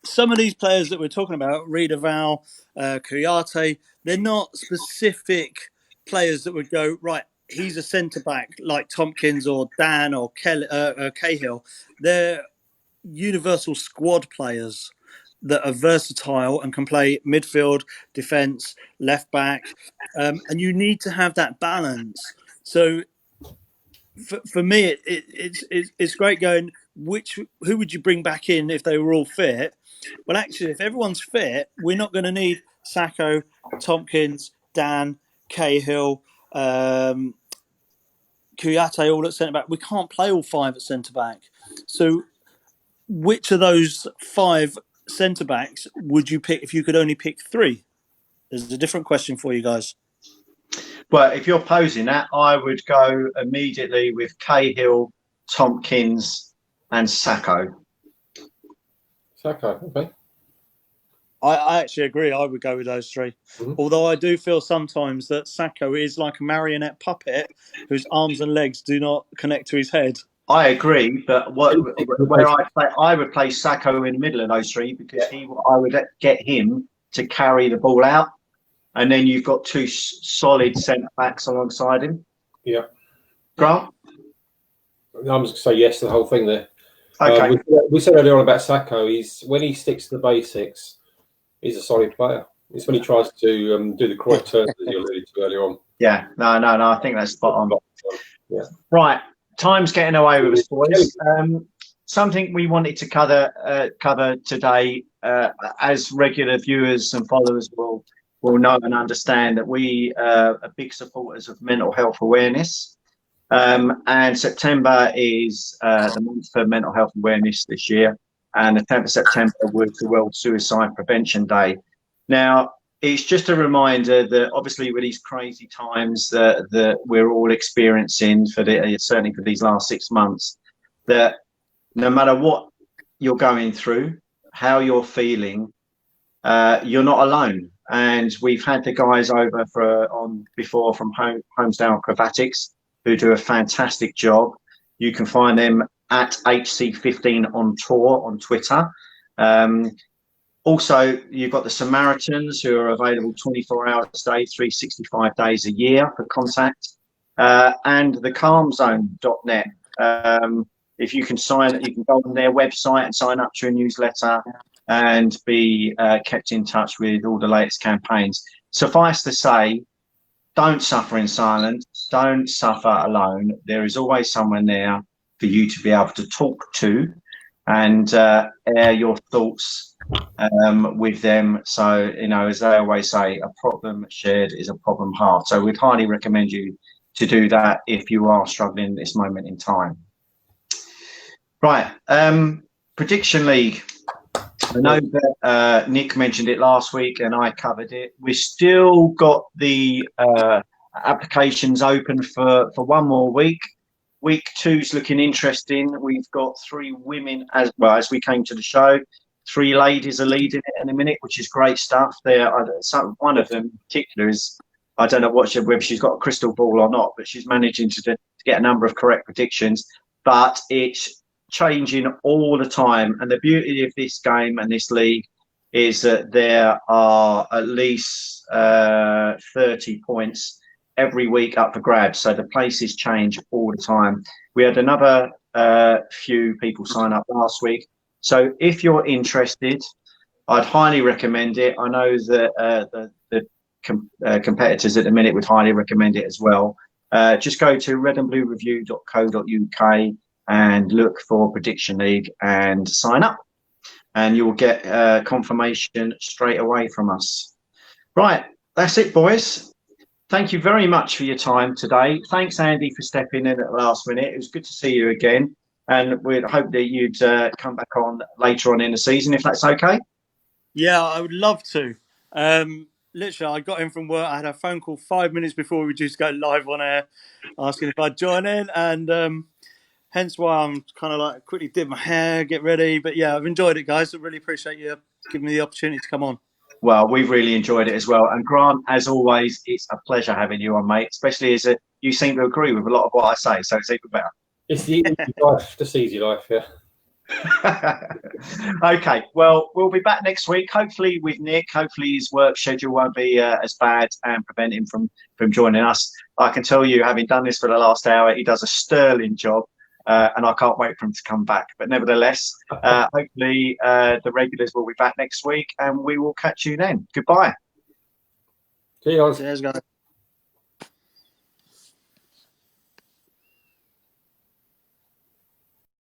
Some of these players that we're talking about, Riedewald, Kouyaté, they're not specific players that would go, right, he's a centre-back like Tompkins or Dan or Cahill. They're universal squad players that are versatile and can play midfield, defence, left-back. And you need to have that balance. So for me, it's great going, who would you bring back in if they were all fit? Well, actually, if everyone's fit, we're not going to need Sakho, Tompkins, Dan, Cahill, Kouyaté all at centre back. We can't play all 5 at centre back. So, which of those 5 centre backs would you pick if you could only pick 3? There's a different question for you guys. Well, if you're posing that, I would go immediately with Cahill, Tompkins, and Sakho. Okay. I actually agree. I would go with those 3. Mm-hmm. Although I do feel sometimes that Sakho is like a marionette puppet whose arms and legs do not connect to his head. I agree, but I would play Sakho in the middle of those 3 because I would get him to carry the ball out, and then you've got 2 solid centre backs alongside him. Yeah. Grant? I'm just going to say yes to the whole thing there. Okay. We said earlier on about Sakho. When he sticks to the basics, he's a solid player. It's when he tries to do the correct turns that you alluded to earlier on. Yeah. No. I think that's spot on. Yeah. Right. Time's getting away with us, boys. Something we wanted to cover today, as regular viewers and followers will know and understand that we are big supporters of mental health awareness. And September is the month for mental health awareness this year. And the 10th of September was the World Suicide Prevention Day. Now, it's just a reminder that obviously with these crazy times that we're all experiencing certainly for these last 6 months, that no matter what you're going through, how you're feeling, you're not alone. And we've had the guys over before from Homesdale Acrobatics, who do a fantastic job. You can find them at HC15 on tour on Twitter. Also, you've got the Samaritans, who are available 24 hours a day, 365 days a year for contact, and the calmzone.net. If you can you can go on their website and sign up to a newsletter and be kept in touch with all the latest campaigns. Suffice to say, don't suffer in silence. Don't suffer alone. There is always someone there for you to be able to talk to and air your thoughts with them. So, as they always say, a problem shared is a problem halved. So we'd highly recommend you to do that if you are struggling at this moment in time. Right. Prediction League. I know that Nick mentioned it last week and I covered it. We've still got the applications open for one more week. Week 2's looking interesting. We've got 3 women as well as we came to the show. 3 ladies are leading it in a minute, which is great stuff. One of them in particular is, I don't know whether she's got a crystal ball or not, but she's managing to get a number of correct predictions. But it's changing all the time. And the beauty of this game and this league is that there are at least 30 points every week up for grabs. So the places change all the time. We had another few people sign up last week. So if you're interested, I'd highly recommend it. I know that the competitors at the minute would highly recommend it as well. Just go to redandbluereview.co.uk and look for Prediction League and sign up. And you'll get confirmation straight away from us. Right, that's it, boys. Thank you very much for your time today. Thanks, Andy, for stepping in at the last minute. It was good to see you again. And we'd hope that you'd come back on later on in the season, if that's okay. Yeah, I would love to. Literally, I got in from work. I had a phone call 5 minutes before we were due to go live on air, asking if I'd join in. And hence why I'm kind of like quickly did my hair, get ready. But yeah, I've enjoyed it, guys. I really appreciate you giving me the opportunity to come on. Well, we've really enjoyed it as well. And Grant, as always, it's a pleasure having you on, mate, especially as you seem to agree with a lot of what I say. So it's even better. It's the easy life, just easy life, yeah. Okay, well, we'll be back next week, hopefully with Nick. Hopefully his work schedule won't be as bad and prevent him from joining us. I can tell you, having done this for the last hour, he does a sterling job. And I can't wait for him to come back. But nevertheless, hopefully the regulars will be back next week and we will catch you then. Goodbye. Cheers. Cheers, guys.